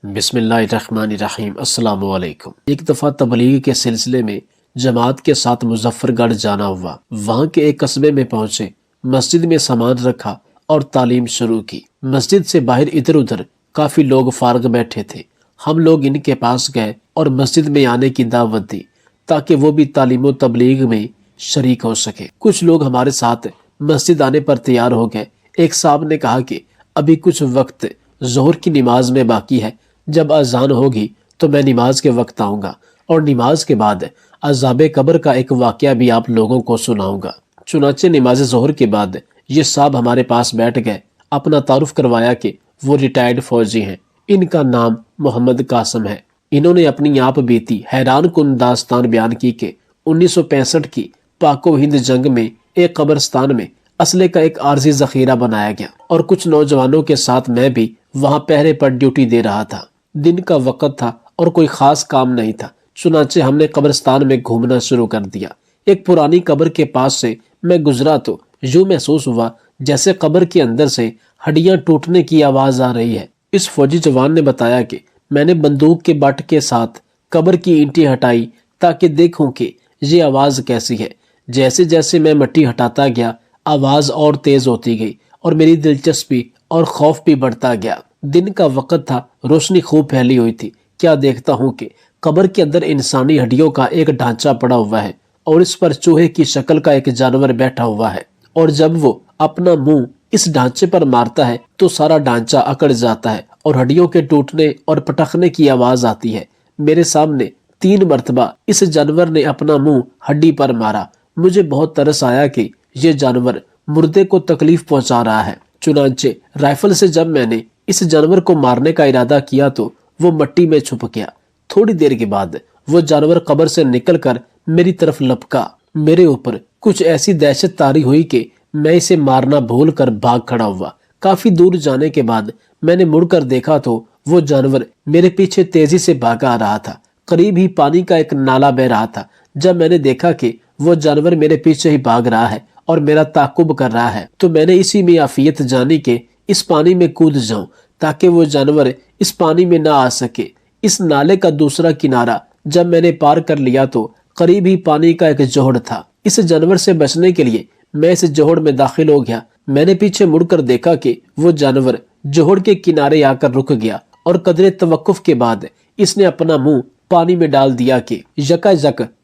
بسم اللہ الرحمن الرحیم۔ السلام علیکم۔ ایک دفعہ تبلیغ کے سلسلے میں جماعت کے ساتھ مظفر گڑھ جانا ہوا۔ وہاں کے ایک قصبے میں پہنچے، مسجد میں سامان رکھا اور تعلیم شروع کی۔ مسجد سے باہر ادھر ادھر کافی لوگ فارغ بیٹھے تھے۔ ہم لوگ ان کے پاس گئے اور مسجد میں آنے کی دعوت دی تاکہ وہ بھی تعلیم و تبلیغ میں شریک ہو سکے۔ کچھ لوگ ہمارے ساتھ مسجد آنے پر تیار ہو گئے۔ ایک صاحب نے کہا کہ ابھی کچھ وقت ظہر کی نماز میں باقی ہے، جب اذان ہوگی تو میں نماز کے وقت آؤں گا اور نماز کے بعد عذاب قبر کا ایک واقعہ بھی آپ لوگوں کو سناؤں گا۔ چنانچہ نماز ظہر کے بعد یہ صاحب ہمارے پاس بیٹھ گئے، اپنا تعارف کروایا کہ وہ ریٹائرڈ فوجی ہیں، ان کا نام محمد قاسم ہے۔ انہوں نے اپنی آپ بیتی حیران کن داستان بیان کی کہ 1965 کی پاک و ہند جنگ میں ایک قبرستان میں اسلحے کا ایک عارضی ذخیرہ بنایا گیا اور کچھ نوجوانوں کے ساتھ میں بھی وہاں پہرے پر ڈیوٹی دے رہا تھا۔ دن کا وقت تھا اور کوئی خاص کام نہیں تھا، چنانچہ ہم نے قبرستان میں گھومنا شروع کر دیا۔ ایک پرانی قبر کے پاس سے میں گزرا تو یوں محسوس ہوا جیسے قبر کے اندر سے ہڈیاں ٹوٹنے کی آواز آ رہی ہے۔ اس فوجی جوان نے بتایا کہ میں نے بندوق کے بٹ کے ساتھ قبر کی اینٹیں ہٹائی تاکہ دیکھوں کہ یہ آواز کیسی ہے۔ جیسے جیسے میں مٹی ہٹاتا گیا آواز اور تیز ہوتی گئی اور میری دلچسپی اور خوف بھی بڑھتا گیا۔ دن کا وقت تھا، روشنی خوب پھیلی ہوئی تھی۔ کیا دیکھتا ہوں کہ قبر کے اندر انسانی ہڈیوں کا ایک ڈھانچہ پڑا ہوا ہے اور اس پر چوہے کی شکل کا ایک جانور بیٹھا ہوا ہے، اور جب وہ اپنا منہ اس ڈھانچے پر مارتا ہے تو سارا ڈھانچہ اکڑ جاتا ہے اور ہڈیوں کے ٹوٹنے اور پٹخنے کی آواز آتی ہے۔ میرے سامنے 3 مرتبہ اس جانور نے اپنا منہ ہڈی پر مارا۔ مجھے بہت ترس آیا کہ یہ جانور مردے کو تکلیف پہنچا رہا ہے۔ چنانچہ رائفل سے جب میں نے اس جانور کو مارنے کا ارادہ کیا تو وہ مٹی میں چھپ گیا۔ تھوڑی دیر کے بعد وہ جانور قبر سے نکل کر میری طرف لپکا۔ میرے اوپر کچھ ایسی دہشت طاری ہوئی کہ میں اسے مارنا بھول کر بھاگ کھڑا ہوا۔ کافی دور جانے کے بعد میں نے مڑ کر دیکھا تو وہ جانور میرے پیچھے تیزی سے بھاگا آ رہا تھا۔ قریب ہی پانی کا ایک نالا بہ رہا تھا۔ جب میں نے دیکھا کہ وہ جانور میرے پیچھے ہی بھاگ رہا ہے اور میرا تعاقب کر رہا ہے تو میں نے اسی میں عافیت جانی کہ اس پانی میں کود جاؤں تاکہ وہ جانور اس پانی میں نہ آ سکے۔ اس نالے کا دوسرا کنارہ جب میں نے پار کر لیا تو قریب ہی پانی کا ایک جوہڑ تھا۔ اس جانور سے بچنے کے لیے میں اس جوہڑ میں داخل ہو گیا۔ میں نے پیچھے مڑ کر دیکھا کہ وہ جانور جوہڑ کے کنارے آ کر رک گیا اور قدرے توقف کے بعد اس نے اپنا منہ پانی میں ڈال دیا کہ یکا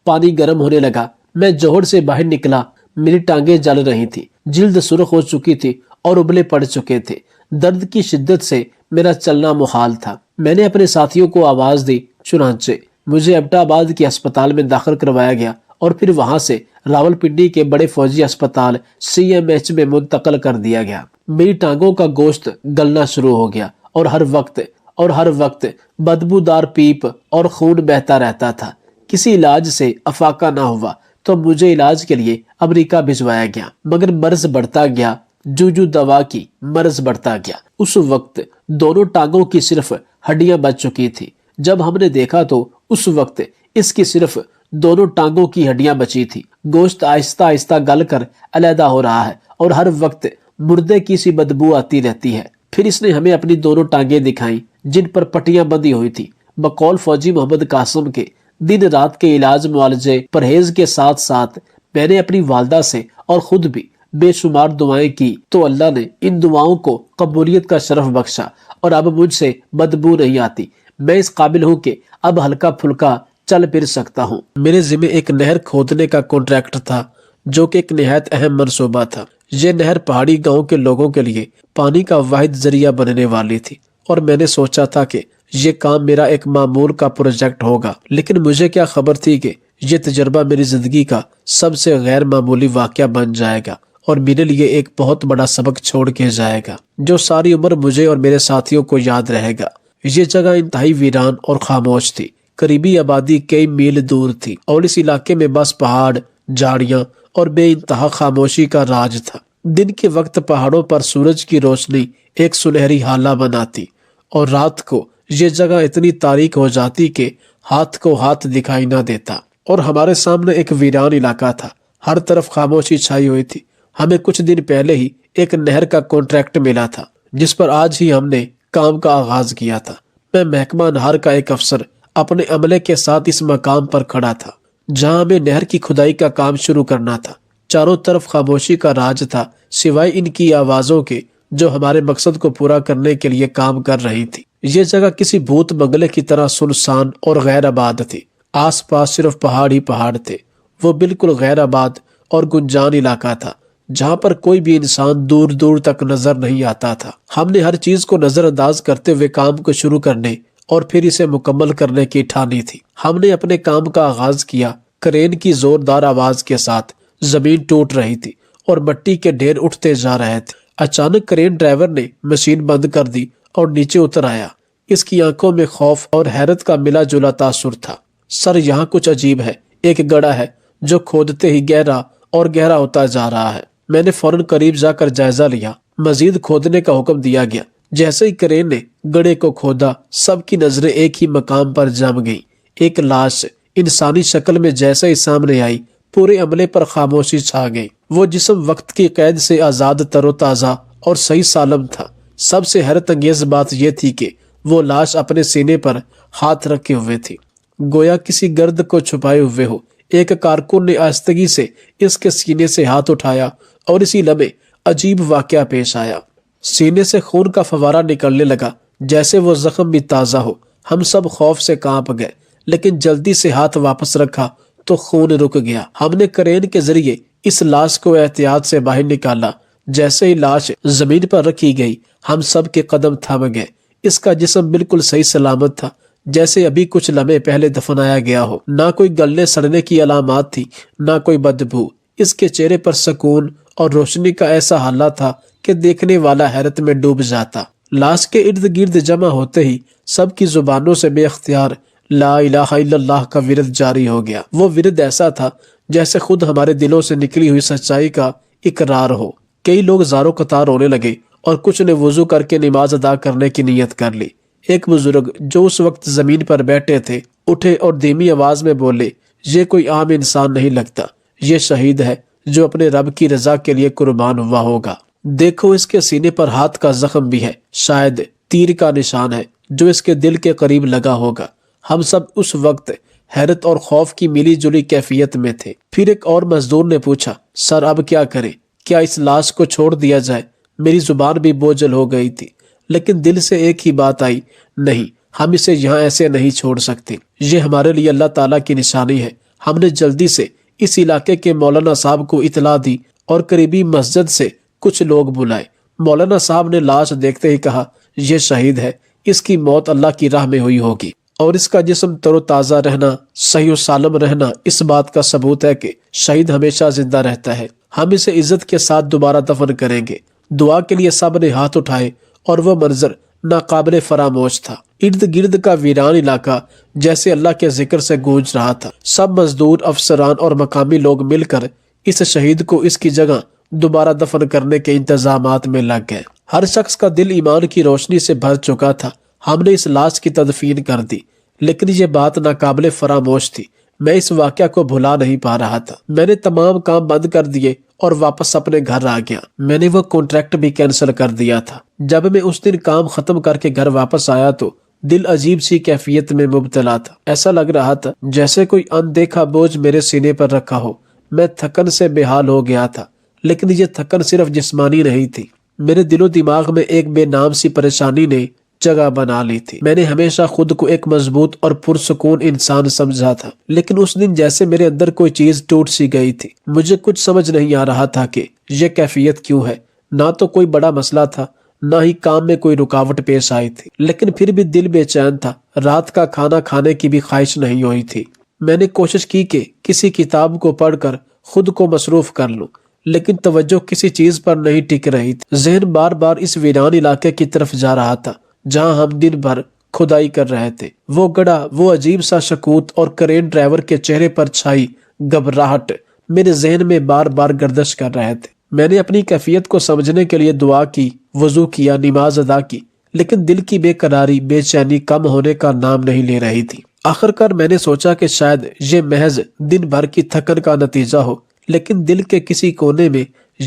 پانی گرم ہونے لگا۔ میں جوہڑ سے باہر نکلا، میری ٹانگیں جل رہی تھی، جلد سرخ ہو چکی تھی اور ابلے پڑ چکے تھے۔ درد کی شدت سے میرا چلنا محال تھا۔ میں نے اپنے ساتھیوں کو آواز دی، چنانچہ مجھے ایبٹ آباد کے اسپتال میں داخل کروایا گیا اور پھر وہاں سے راولپنڈی کے بڑے فوجی اسپتال CMH میں منتقل کر دیا گیا۔ میری ٹانگوں کا گوشت گلنا شروع ہو گیا اور ہر وقت بدبودار پیپ اور خون بہتا رہتا تھا۔ کسی علاج سے افاقہ نہ ہوا تو مجھے علاج کے لیے امریکہ بھجوایا گیا، مگر مرض بڑھتا گیا، جو دوا کی مرض بڑھتا گیا۔ اس وقت دونوں ٹانگوں کی صرف ہڈیاں بچ چکی تھی۔ جب ہم نے دیکھا تو اس وقت اس کی صرف دونوں ٹانگوں کی ہڈیاں بچی تھی۔ گوشت آہستہ آہستہ گل کر علیحدہ ہو رہا ہے اور ہر وقت مردے کی سی بدبو آتی رہتی ہے۔ پھر اس نے ہمیں اپنی دونوں ٹانگیں دکھائیں جن پر پٹیاں بندھی ہوئی تھی۔ بقول فوجی محمد قاسم کے دن رات کے علاج معالجے پرہیز کے ساتھ ساتھ میں نے اپنی والدہ سے اور خود بھی بے شمار دعائیں کی تو اللہ نے ان دعاؤں کو قبولیت کا شرف بخشا اور اب مجھ سے بدبو نہیں آتی۔ میں اس قابل ہوں کہ اب ہلکا پھلکا چل پھر سکتا ہوں۔ میرے ذمہ ایک نہر کھودنے کا کانٹریکٹ تھا جو کہ ایک نہایت اہم منصوبہ تھا۔ یہ نہر پہاڑی گاؤں کے لوگوں کے لیے پانی کا واحد ذریعہ بننے والی تھی اور میں نے سوچا تھا کہ یہ کام میرا ایک معمول کا پروجیکٹ ہوگا، لیکن مجھے کیا خبر تھی کہ یہ تجربہ میری زندگی کا سب سے غیر معمولی واقعہ بن جائے گا اور میرے لیے ایک بہت بڑا سبق چھوڑ کے جائے گا جو ساری عمر مجھے اور میرے ساتھیوں کو یاد رہے گا۔ یہ جگہ انتہائی ویران اور خاموش تھی۔ قریبی آبادی کئی میل دور تھی اور اس علاقے میں بس پہاڑ، جھاڑیاں اور بے انتہا خاموشی کا راج تھا۔ دن کے وقت پہاڑوں پر سورج کی روشنی ایک سنہری ہالہ بناتی اور رات کو یہ جگہ اتنی تاریک ہو جاتی کہ ہاتھ کو ہاتھ دکھائی نہ دیتا، اور ہمارے سامنے ایک ویران علاقہ تھا۔ ہر طرف خاموشی چھائی ہوئی تھی۔ ہمیں کچھ دن پہلے ہی ایک نہر کا کانٹریکٹ ملا تھا جس پر آج ہی ہم نے کام کا آغاز کیا تھا۔ میں محکمہ نہر کا ایک افسر اپنے عملے کے ساتھ اس مقام پر کھڑا تھا جہاں ہمیں نہر کی کھدائی کا کام شروع کرنا تھا۔ چاروں طرف خاموشی کا راج تھا سوائے ان کی آوازوں کے جو ہمارے مقصد کو پورا کرنے کے لیے کام کر رہی تھی۔ یہ جگہ کسی بھوت بنگلے کی طرح سنسان اور غیر آباد تھی۔ آس پاس صرف پہاڑ ہی پہاڑ تھے۔ وہ بالکل غیر آباد اور گنجان علاقہ تھا جہاں پر کوئی بھی انسان دور دور تک نظر نہیں آتا تھا۔ ہم نے ہر چیز کو نظر انداز کرتے ہوئے کام کو شروع کرنے اور پھر اسے مکمل کرنے کی ٹھانی تھی۔ ہم نے اپنے کام کا آغاز کیا۔ کرین کی زوردار آواز کے ساتھ زمین ٹوٹ رہی تھی اور مٹی کے ڈھیر اٹھتے جا رہے تھے۔ اچانک کرین ڈرائیور نے مشین بند کر دی اور نیچے اتر آیا۔ اس کی آنکھوں میں خوف اور حیرت کا ملا جلا تاثر تھا۔ سر، یہاں کچھ عجیب ہے۔ ایک گڑھا ہے جو کھودتے ہی گہرا اور گہرا ہوتا جا رہا ہے۔ میں نے فوراً قریب جا کر جائزہ لیا۔ مزید کھودنے کا حکم دیا گیا۔ جیسے ہی کرین نے گڑھے کو کھودا، سب کی نظریں ایک ہی مقام پر جم گئیں۔ ایک لاش انسانی شکل میں جیسے ہی سامنے آئی، پورے عملے پر خاموشی چھا گئی۔ وہ جسم وقت کی قید سے آزاد، تر و تازہ اور صحیح سالم تھا۔ سب سے حیرت انگیز بات یہ تھی کہ وہ لاش اپنے سینے پر ہاتھ رکھے ہوئے تھی، گویا کسی گرد کو چھپائے ہوئے ہو۔ ایک کارکن نے آہستگی سے اس کے سینے سے ہاتھ اٹھایا اور اسی لمحے عجیب واقعہ پیش آیا۔ سینے سے خون کا فوارہ نکلنے لگا جیسے وہ زخم بھی تازہ ہو۔ ہم سب خوف سے کانپ گئے، لیکن جلدی سے ہاتھ واپس رکھا تو خون رک گیا۔ ہم نے کرین کے ذریعے اس لاش کو احتیاط سے باہر نکالا۔ جیسے ہی لاش زمین پر رکھی گئی، ہم سب کے قدم تھم گئے۔ اس کا جسم بالکل صحیح سلامت تھا، جیسے ابھی کچھ لمحے پہلے دفنایا گیا ہو۔ نہ کوئی گلنے سڑنے کی علامات تھی، نہ کوئی بدبو۔ اس کے چہرے پر سکون اور روشنی کا ایسا حالہ تھا کہ دیکھنے والا حیرت میں ڈوب جاتا۔ لاش کے ارد گرد جمع ہوتے ہی سب کی زبانوں سے بے اختیار لا الہ الا اللہ کا ورد جاری ہو گیا۔ وہ ورد ایسا تھا جیسے خود ہمارے دلوں سے نکلی ہوئی سچائی کا اقرار ہو۔ کئی لوگ زاروں قطار رونے لگے اور کچھ نے وضو کر کے نماز ادا کرنے کی نیت کر لی۔ ایک بزرگ جو اس وقت زمین پر بیٹھے تھے اٹھے اور دھیمی آواز میں بولے، یہ کوئی عام انسان نہیں لگتا، یہ شہید ہے جو اپنے رب کی رضا کے لیے قربان ہوا ہوگا۔ دیکھو، اس کے سینے پر ہاتھ کا زخم بھی ہے، شاید تیر کا نشان ہے جو اس کے دل کے قریب لگا ہوگا۔ ہم سب اس وقت حیرت اور خوف کی ملی جلی کیفیت میں تھے۔ پھر ایک اور مزدور نے پوچھا، سر اب کیا کریں؟ کیا اس لاش کو چھوڑ دیا جائے؟ میری زبان بھی بوجھل ہو گئی تھی، لیکن دل سے ایک ہی بات آئی، نہیں، ہم اسے یہاں ایسے نہیں چھوڑ سکتے۔ یہ ہمارے لیے اللہ تعالیٰ کی نشانی ہے۔ ہم نے جلدی سے اس علاقے کے مولانا صاحب کو اطلاع دی اور قریبی مسجد سے کچھ لوگ بلائے۔ مولانا صاحب نے لاش دیکھتے ہی کہا، یہ شہید ہے، اس کی موت اللہ کی راہ میں ہوئی ہوگی، اور اس کا جسم تر و تازہ رہنا، صحیح و سالم رہنا اس بات کا ثبوت ہے کہ شہید ہمیشہ زندہ رہتا ہے۔ ہم اسے عزت کے ساتھ دوبارہ دفن کریں گے۔ دعا کے لیے سب نے ہاتھ اٹھائے اور وہ منظر ناقابل فراموش تھا۔ ارد گرد کا ویران علاقہ جیسے اللہ کے ذکر سے گونج رہا تھا۔ سب مزدور، افسران اور مقامی لوگ مل کر اس شہید کو اس کی جگہ دوبارہ دفن کرنے کے انتظامات میں لگ گئے۔ ہر شخص کا دل ایمان کی روشنی سے بھر چکا تھا۔ ہم نے اس لاش کی تدفین کر دی، لیکن یہ بات ناقابل فراموش تھی۔ میں اس واقعہ کو بھلا نہیں پا رہا تھا۔ میں نے تمام کام بند کر دیے اور واپس اپنے گھر آ گیا۔ میں نے وہ کانٹریکٹ بھی کینسل کر دیا تھا۔ جب میں اس دن کام ختم کر کے گھر واپس آیا تو دل عجیب سی کیفیت میں مبتلا تھا۔ ایسا لگ رہا تھا جیسے کوئی اندیکھا بوجھ میرے سینے پر رکھا ہو۔ میں تھکن سے بے حال ہو گیا تھا، لیکن یہ تھکن صرف جسمانی نہیں تھی۔ میرے دل و دماغ میں ایک بے نام سی پریشانی نے جگہ بنا لی تھی۔ میں نے ہمیشہ خود کو ایک مضبوط اور پرسکون انسان سمجھا تھا، لیکن اس دن جیسے میرے اندر کوئی چیز ٹوٹ سی گئی تھی۔ مجھے کچھ سمجھ نہیں آ رہا تھا کہ یہ کیفیت کیوں ہے۔ نہ تو کوئی بڑا مسئلہ تھا، نہ ہی کام میں کوئی رکاوٹ پیش آئی تھی، لیکن پھر بھی دل بے چین تھا۔ رات کا کھانا کھانے کی بھی خواہش نہیں ہوئی تھی۔ میں نے کوشش کی کہ کسی کتاب کو پڑھ کر خود کو مصروف کر لوں، لیکن توجہ کسی چیز پر نہیں ٹک رہی تھی۔ ذہن بار بار اس ویران علاقے کی طرف جا رہا تھا جہاں ہم دن بھر کھدائی کر رہے تھے۔ وہ گڑھا، وہ عجیب سا سکوت اور کرین ڈرائیور کے چہرے پر چھائی گھبراہٹ میرے ذہن میں بار بار گردش کر رہے تھے۔ میں نے اپنی کیفیت کو سمجھنے کے لیے دعا کی، وضو کیا، نماز ادا کی، لیکن دل کی بے قراری، بے چینی کم ہونے کا نام نہیں لے رہی تھی۔ آخر کار میں نے سوچا کہ شاید یہ محض دن بھر کی تھکن کا نتیجہ ہو، لیکن دل کے کسی کونے میں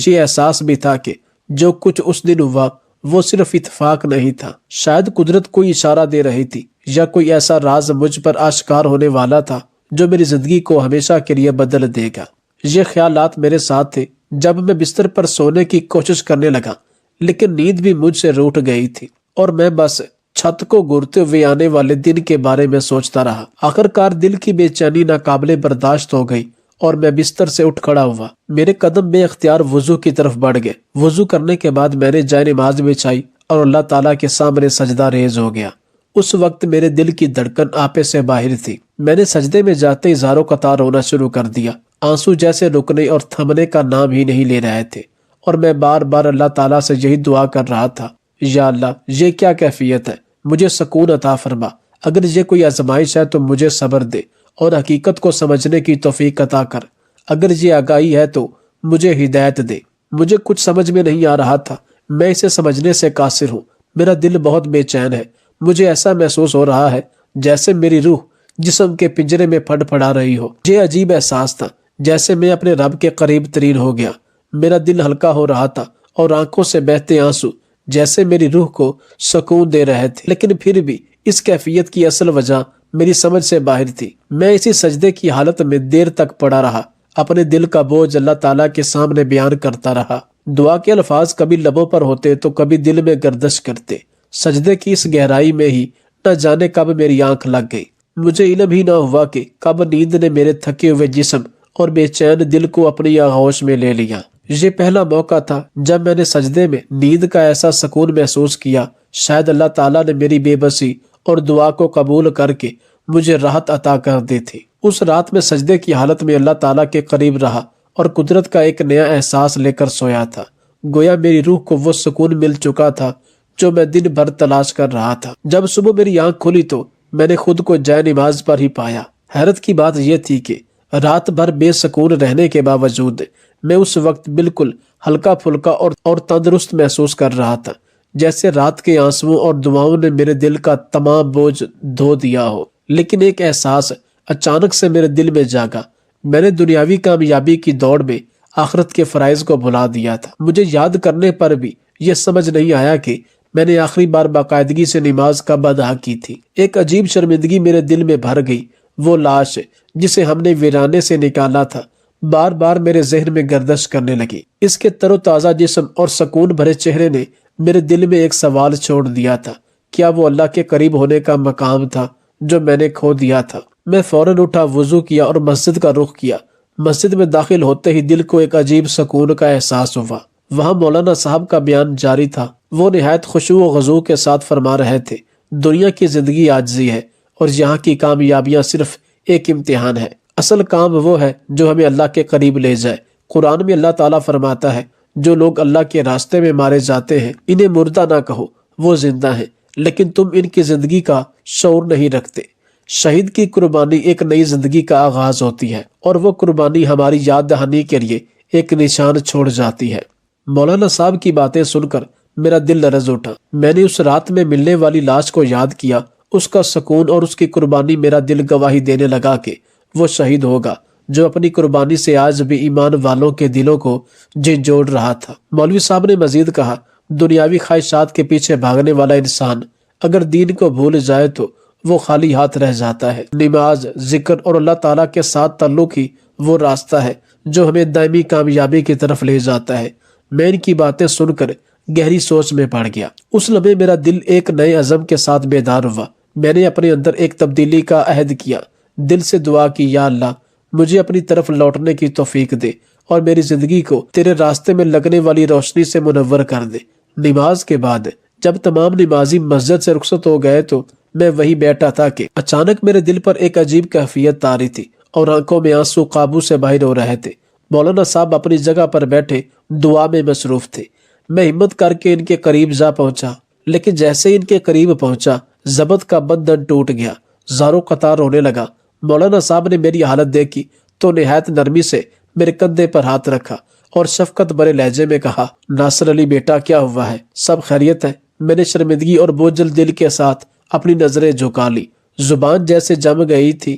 یہ احساس بھی تھا کہ جو کچھ اس دن ہوا وہ صرف اتفاق نہیں تھا، شاید قدرت کوئی اشارہ دے رہی تھی، یا کوئی ایسا راز مجھ پر آشکار ہونے والا تھا جو میری زندگی کو ہمیشہ کے لیے بدل دے گا۔ یہ خیالات میرے ساتھ تھے جب میں بستر پر سونے کی کوشش کرنے لگا، لیکن نیند بھی مجھ سے روٹ گئی تھی اور میں بس چھت کو گرتے ہوئے آنے والے دن کے بارے میں سوچتا رہا۔ آخرکار دل کی بے چینی ناقابل برداشت ہو گئی اور میں بستر سے اٹھ کھڑا ہوا۔ میرے قدم بے اختیار وضو کی طرف بڑھ گئے۔ وضو کرنے کے بعد میں نے جائے نماز بچھائی اور اللہ تعالیٰ کے سامنے سجدہ ریز ہو گیا۔ اس وقت میرے دل کی دھڑکن آپے سے باہر تھی۔ میں نے سجدے میں جاتے ہی زاروں قطار رونا شروع کر دیا۔ آنسو جیسے رکنے اور تھمنے کا نام ہی نہیں لے رہے تھے، اور میں بار بار اللہ تعالیٰ سے یہی دعا کر رہا تھا، یا اللہ، یہ کیا کیفیت ہے؟ مجھے سکون عطا فرما۔ اگر یہ کوئی آزمائش ہے تو مجھے صبر دے اور حقیقت کو سمجھنے کی توفیق عطا کر۔ اگر یہ آگاہی ہے تو مجھے ہدایت دے۔ مجھے کچھ سمجھ میں نہیں آ رہا تھا، میں اسے سمجھنے سے قاصر ہوں۔ میرا دل بہت بے چین ہے۔ مجھے ایسا محسوس ہو رہا ہے جیسے میری روح جسم کے پنجرے میں پھڑ پھڑا رہی ہو۔ یہ عجیب احساس تھا، جیسے میں اپنے رب کے قریب ترین ہو گیا۔ میرا دل ہلکا ہو رہا تھا اور آنکھوں سے بہتے آنسو جیسے میری روح کو سکون دے رہے تھے، لیکن پھر بھی اس کیفیت کی اصل وجہ میری سمجھ سے باہر تھی۔ میں اسی سجدے کی حالت میں دیر تک پڑا رہا، اپنے دل کا بوجھ اللہ تعالیٰ کے سامنے بیان کرتا رہا۔ دعا کے الفاظ کبھی لبوں پر ہوتے تو کبھی دل میں گردش کرتے۔ سجدے کی اس گہرائی میں ہی نہ جانے کب میری آنکھ لگ گئی۔ مجھے علم ہی نہ ہوا کہ کب نیند نے میرے تھکے ہوئے جسم اور بے چین دل کو اپنی آغوش میں لے لیا۔ یہ پہلا موقع تھا جب میں نے سجدے میں نیند کا ایسا سکون محسوس کیا۔ شاید اللہ تعالیٰ نے میری بے بسی اور دعا کو قبول کر کے مجھے راحت عطا کر دی تھی۔ اس رات میں سجدے کی حالت میں اللہ تعالیٰ کے قریب رہا اور قدرت کا ایک نیا احساس لے کر سویا تھا۔ گویا میری روح کو وہ سکون مل چکا تھا جو میں دن بھر تلاش کر رہا تھا۔ جب صبح میری آنکھ کھلی تو میں نے خود کو جائے نماز پر ہی پایا۔ حیرت کی بات یہ تھی کہ رات بھر بے سکون رہنے کے باوجود میں اس وقت بالکل ہلکا پھلکا اور تندرست محسوس کر رہا تھا، جیسے رات کے آنسوؤں اور دعاؤں نے میرے دل کا تمام بوجھ دھو دیا ہو۔ لیکن ایک احساس اچانک سے میرے دل میں جاگا۔ میں نے دنیاوی کامیابی کی دوڑ میں آخرت کے فرائض کو بھلا دیا تھا۔ مجھے یاد کرنے پر بھی یہ سمجھ نہیں آیا کہ میں نے آخری بار باقاعدگی سے نماز کب ادا کی تھی۔ ایک عجیب شرمندگی میرے دل میں بھر گئی۔ وہ لاش جسے ہم نے ویرانے سے نکالا تھا بار بار میرے ذہن میں گردش کرنے لگی۔ اس کے تر و تازہ جسم اور سکون بھرے چہرے نے میرے دل میں ایک سوال چھوڑ دیا تھا، کیا وہ اللہ کے قریب ہونے کا مقام تھا جو میں نے کھو دیا تھا؟ میں فوراً اٹھا، وضو کیا اور مسجد کا رخ کیا۔ مسجد میں داخل ہوتے ہی دل کو ایک عجیب سکون کا احساس ہوا۔ وہاں مولانا صاحب کا بیان جاری تھا۔ وہ نہایت خشوع و خضوع کے ساتھ فرما رہے تھے، دنیا کی زندگی عاجزی ہے اور یہاں کی کامیابیاں صرف ایک امتحان ہے۔ اصل کام وہ ہے جو ہمیں اللہ کے قریب لے جائے۔ قرآن میں اللہ تعالیٰ فرماتا ہے، جو لوگ اللہ کے راستے میں مارے جاتے ہیں انہیں مردہ نہ کہو، وہ زندہ ہیں، لیکن تم ان کی زندگی کا شعور نہیں رکھتے۔ شہید کی قربانی ایک نئی زندگی کا آغاز ہوتی ہے اور وہ قربانی ہماری یاد دہانی کے لیے ایک نشان چھوڑ جاتی ہے۔ مولانا صاحب کی باتیں سن کر میرا دل لرز اٹھا۔ میں نے اس رات میں ملنے والی لاش کو یاد کیا۔ اس کا سکون اور اس کی قربانی میرا دل گواہی دینے لگا کہ وہ شہید ہوگا جو اپنی قربانی سے آج بھی ایمان والوں کے دلوں کو جھنجھوڑ رہا تھا۔ مولوی صاحب نے مزید کہا، دنیاوی خواہشات کے پیچھے بھاگنے والا انسان اگر دین کو بھول جائے تو وہ خالی ہاتھ رہ جاتا ہے۔ نماز، ذکر اور اللہ تعالیٰ کے ساتھ تعلق ہی وہ راستہ ہے جو ہمیں دائمی کامیابی کی طرف لے جاتا ہے۔ میں ان کی باتیں سن کر گہری سوچ میں پڑ گیا۔ اس لمحے میرا دل ایک نئے عزم کے ساتھ بیدار ہوا۔ میں نے اپنے اندر ایک تبدیلی کا عہد کیا، دل سے دعا کی، یا اللہ، مجھے اپنی طرف لوٹنے کی توفیق دے اور میری زندگی کو تیرے راستے میں لگنے والی روشنی سے منور کر دے۔ نماز کے بعد جب تمام نمازی مسجد سے رخصت ہو گئے تو میں وہی بیٹھا تھا کہ اچانک میرے دل پر ایک عجیب کیفیت طاری تھی اور آنکھوں میں آنسو قابو سے باہر ہو رہے تھے۔ مولانا صاحب اپنی جگہ پر بیٹھے دعا میں مصروف تھے۔ میں ہمت کر کے ان کے قریب جا پہنچا، لیکن جیسے ہی ان کے قریب پہنچا ضبط کا بندھن ٹوٹ گیا۔ زاروں قطار رونے لگا۔ مولانا صاحب نے میری حالت دیکھی تو نہایت نرمی سے میرے کندھے پر ہاتھ رکھا اور شفقت بھرے لہجے میں کہا، ناصر علی بیٹا، کیا ہوا ہے؟ سب خیریت ہے؟ میں نے شرمندگی اور بوجھل دل کے ساتھ اپنی نظریں جھکا لی۔ زبان جیسے جم گئی تھی،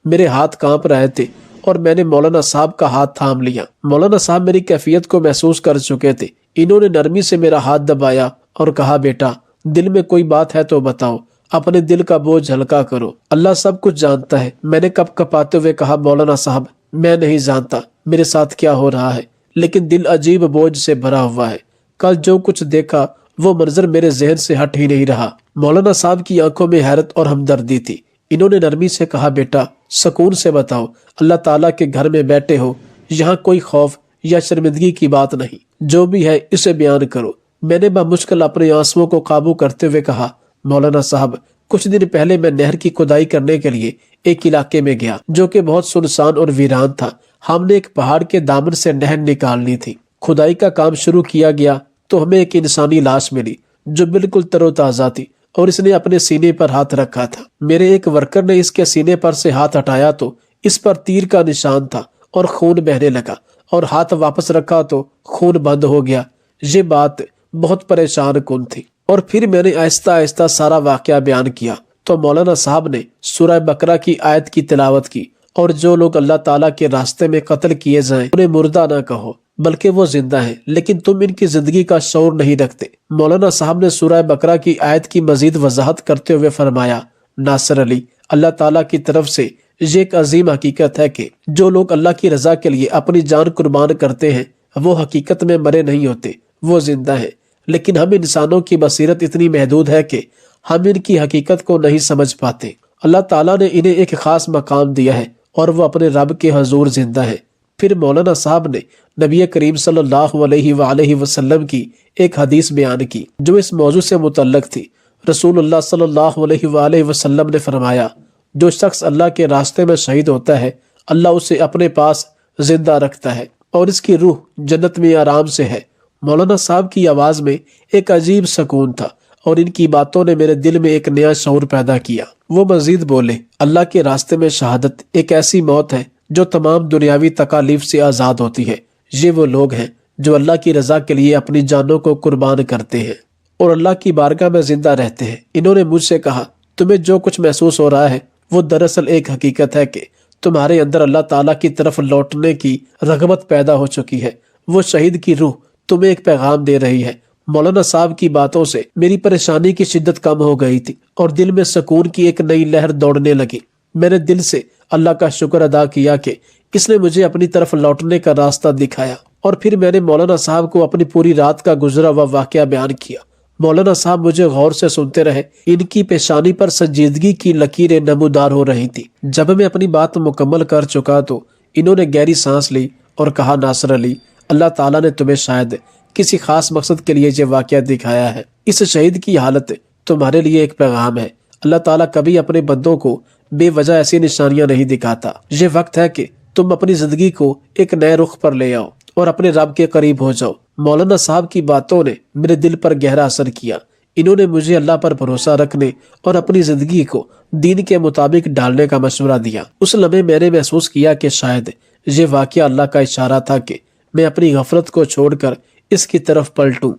میرے ہاتھ کانپ رہے تھے اور میں نے مولانا صاحب کا ہاتھ تھام لیا۔ مولانا صاحب میری کیفیت کو محسوس کر چکے تھے۔ انہوں نے نرمی سے میرا ہاتھ دبایا اور کہا بیٹا دل میں کوئی بات ہے تو بتاؤ، اپنے دل کا بوجھ ہلکا کرو، اللہ سب کچھ جانتا ہے۔ میں نے کپ کپاتے ہوئے کہا مولانا صاحب میں نہیں جانتا میرے ساتھ کیا ہو رہا ہے، لیکن دل عجیب بوجھ سے بھرا ہوا ہے۔ کل جو کچھ دیکھا وہ منظر میرے ذہن سے ہٹ ہی نہیں رہا۔ مولانا صاحب کی آنکھوں میں حیرت اور ہمدردی تھی۔ انہوں نے نرمی سے کہا بیٹا سکون سے بتاؤ، اللہ تعالیٰ کے گھر میں بیٹھے ہو، یہاں کوئی خوف یا شرمندگی کی بات نہیں، جو بھی ہے اسے بیان کرو۔ میں نے بمشکل اپنے آنسوؤں کو قابو کرتے ہوئے کہا مولانا صاحب کچھ دن پہلے میں نہر کی کھدائی کرنے کے لیے ایک علاقے میں گیا جو کہ بہت سنسان اور ویران تھا۔ ہم نے ایک پہاڑ کے دامن سے نہر نکالنی تھی۔ کھدائی کا کام شروع کیا گیا تو ہمیں ایک انسانی لاش ملی جو بالکل تر و تازہ تھی اور اس نے اپنے سینے پر ہاتھ رکھا تھا۔ میرے ایک ورکر نے اس کے سینے پر سے ہاتھ ہٹایا تو اس پر تیر کا نشان تھا اور خون بہنے لگا، اور ہاتھ واپس رکھا تو خون بند ہو گیا۔ یہ بات بہت پریشان کن تھی، اور پھر میں نے آہستہ آہستہ سارا واقعہ بیان کیا تو مولانا صاحب نے سورہ بقرہ کی آیت کی تلاوت کی، اور جو لوگ اللہ تعالیٰ کے راستے میں قتل کیے جائیں انہیں مردہ نہ کہو بلکہ وہ زندہ ہیں، لیکن تم ان کی زندگی کا شعور نہیں رکھتے۔ مولانا صاحب نے سورہ بقرہ کی آیت کی مزید وضاحت کرتے ہوئے فرمایا ناصر علی، اللہ تعالیٰ کی طرف سے یہ ایک عظیم حقیقت ہے کہ جو لوگ اللہ کی رضا کے لیے اپنی جان قربان کرتے ہیں وہ حقیقت میں مرے نہیں ہوتے، وہ زندہ ہیں، لیکن ہم انسانوں کی بصیرت اتنی محدود ہے کہ ہم ان کی حقیقت کو نہیں سمجھ پاتے۔ اللہ تعالیٰ نے انہیں ایک خاص مقام دیا ہے اور وہ اپنے رب کے حضور زندہ ہے۔ پھر مولانا صاحب نے نبی کریم صلی اللہ علیہ وآلہ وسلم کی ایک حدیث بیان کی جو اس موضوع سے متعلق تھی۔ رسول اللہ صلی اللہ علیہ وآلہ وسلم نے فرمایا جو شخص اللہ کے راستے میں شہید ہوتا ہے اللہ اسے اپنے پاس زندہ رکھتا ہے اور اس کی روح جنت میں آرام سے ہے۔ مولانا صاحب کی آواز میں ایک عجیب سکون تھا اور ان کی باتوں نے میرے دل میں ایک نیا شعور پیدا کیا۔ وہ مزید بولے اللہ کے راستے میں شہادت ایک ایسی موت ہے جو تمام دنیاوی تکالیف سے آزاد ہوتی ہے۔ یہ وہ لوگ ہیں جو اللہ کی رضا کے لیے اپنی جانوں کو قربان کرتے ہیں اور اللہ کی بارگاہ میں زندہ رہتے ہیں۔ انہوں نے مجھ سے کہا تمہیں جو کچھ محسوس ہو رہا ہے وہ دراصل ایک حقیقت ہے کہ تمہارے اندر اللہ تعالیٰ کی طرف لوٹنے کی رغبت پیدا ہو چکی ہے۔ وہ شہید کی روح تمہیں ایک پیغام دے رہی ہے۔ مولانا صاحب کی باتوں سے میری پریشانی کی شدت کم ہو گئی تھی اور دل میں سکون کی ایک نئی لہر دوڑنے لگی۔ میں نے دل سے اللہ کا شکر ادا کیا کہ اس نے مجھے اپنی طرف لوٹنے کا راستہ دکھایا، اور پھر میں نے مولانا صاحب کو اپنی پوری رات کا گزرا ہوا واقعہ بیان کیا۔ مولانا صاحب مجھے غور سے سنتے رہے، ان کی پیشانی پر سنجیدگی کی لکیریں نمودار ہو رہی تھی۔ جب میں اپنی بات مکمل کر چکا تو انہوں نے گہری سانس لی اور کہا ناصر علی، اللہ تعالیٰ نے تمہیں شاید کسی خاص مقصد کے لیے یہ واقعہ دکھایا ہے۔ اس شہید کی حالت تمہارے لیے ایک پیغام ہے۔ اللہ تعالیٰ کبھی اپنے بندوں کو بے وجہ ایسی نشانیاں نہیں دکھاتا۔ یہ وقت ہے کہ تم اپنی زندگی کو ایک نئے رخ پر لے آؤ اور اپنے رب کے قریب ہو جاؤ۔ مولانا صاحب کی باتوں نے میرے دل پر گہرا اثر کیا۔ انہوں نے مجھے اللہ پر بھروسہ رکھنے اور اپنی زندگی کو دین کے مطابق ڈالنے کا مشورہ دیا۔ اس لمحے میں نے محسوس کیا کہ شاید یہ واقعہ اللہ کا اشارہ تھا کہ میں اپنی غفلت کو چھوڑ کر اس کی طرف پلٹوں۔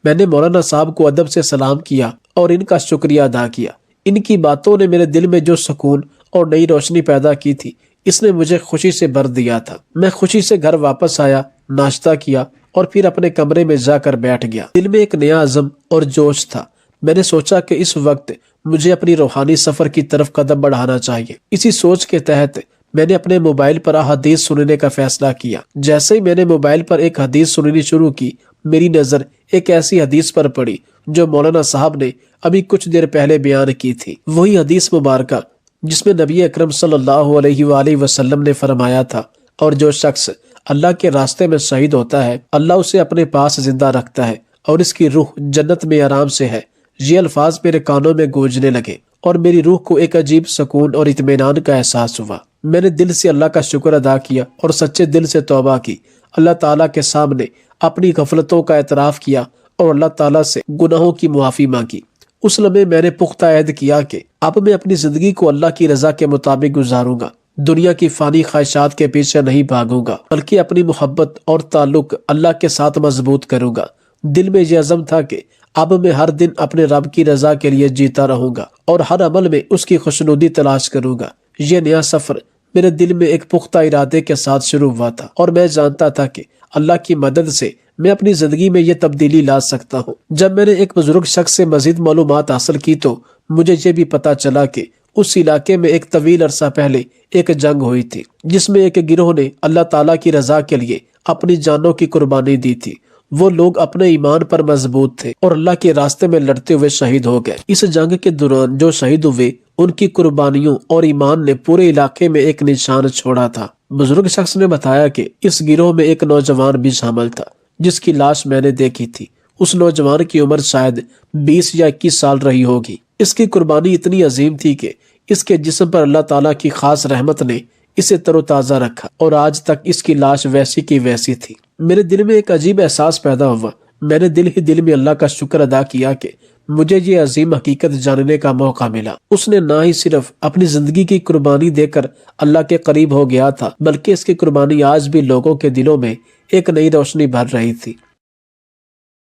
میں نے مولانا صاحب کو ادب سے سلام کیا اور ان کا شکریہ ادا کیا۔ ان کی باتوں نے میرے دل میں جو سکون اور نئی روشنی پیدا کی تھی اس نے مجھے خوشی سے بھر دیا تھا۔ میں خوشی سے گھر واپس آیا، ناشتہ کیا اور پھر اپنے کمرے میں جا کر بیٹھ گیا۔ دل میں ایک نیا عزم اور جوش تھا۔ میں نے سوچا کہ اس وقت مجھے اپنی روحانی سفر کی طرف قدم بڑھانا چاہیے۔ اسی سوچ کے تحت میں نے اپنے موبائل پر احادیث سننے کا فیصلہ کیا۔ جیسے ہی میں نے موبائل پر ایک حدیث سننی شروع کی میری نظر ایک ایسی حدیث پر پڑی جو مولانا صاحب نے ابھی کچھ دیر پہلے بیان کی تھی۔ وہی حدیث مبارکہ جس میں نبی اکرم صلی اللہ علیہ وآلہ وسلم نے فرمایا تھا اور جو شخص اللہ کے راستے میں شہید ہوتا ہے اللہ اسے اپنے پاس زندہ رکھتا ہے اور اس کی روح جنت میں آرام سے ہے۔ یہ الفاظ میرے کانوں میں گونجنے لگے اور میری روح کو ایک عجیب سکون اور اطمینان کا احساس ہوا۔ میں نے دل سے اللہ کا شکر ادا کیا اور سچے دل سے توبہ کی۔ اللہ تعالیٰ کے سامنے اپنی غفلتوں کا اعتراف کیا اور اللہ تعالیٰ سے گناہوں کی معافی مانگی۔ اس لمحے میں نے پختہ عہد کیا کہ اب میں اپنی زندگی کو اللہ کی رضا کے مطابق گزاروں گا، دنیا کی فانی خواہشات کے پیچھے نہیں بھاگوں گا بلکہ اپنی محبت اور تعلق اللہ کے ساتھ مضبوط کروں گا۔ دل میں یہ عزم تھا کہ اب میں ہر دن اپنے رب کی رضا کے لیے جیتا رہوں گا اور ہر عمل میں اس کی خوشنودی تلاش کروں گا۔ یہ نیا سفر میرے دل میں ایک پختہ ارادے کے ساتھ شروع ہوا تھا اور میں جانتا تھا کہ اللہ کی مدد سے میں اپنی زندگی میں یہ تبدیلی لا سکتا ہوں۔ جب میں نے ایک بزرگ شخص سے مزید معلومات حاصل کی تو مجھے یہ بھی پتا چلا کہ اس علاقے میں ایک طویل عرصہ پہلے ایک جنگ ہوئی تھی، جس میں ایک گروہ نے اللہ تعالیٰ کی رضا کے لیے اپنی جانوں کی قربانی دی تھی۔ وہ لوگ اپنے ایمان پر مضبوط تھے اور اللہ کے راستے میں لڑتے ہوئے شہید ہو گئے۔ اس جنگ کے دوران جو شہید ہوئے ان کی قربانیوں اور ایمان نے پورے علاقے میں ایک نشان چھوڑا تھا۔ بزرگ شخص نے بتایا کہ اس گروہ میں ایک نوجوان بھی شامل تھا جس کی لاش میں نے دیکھی تھی۔ اس نوجوان کی عمر شاید 20 یا 21 سال رہی ہوگی۔ اس کی قربانی اتنی عظیم تھی کہ اس کے جسم پر اللہ تعالیٰ کی خاص رحمت نے اسے تر و تازہ رکھا اور آج تک اس کی لاش ویسی کی ویسی تھی۔ میرے دل میں ایک عجیب احساس پیدا ہوا۔ میں نے دل ہی دل میں اللہ کا شکر ادا کیا کہ مجھے یہ عظیم حقیقت جاننے کا موقع ملا۔ اس نے نہ ہی صرف اپنی زندگی کی قربانی دے کر اللہ کے قریب ہو گیا تھا، بلکہ اس کی قربانی آج بھی لوگوں کے دلوں میں ایک نئی روشنی بھر رہی تھی۔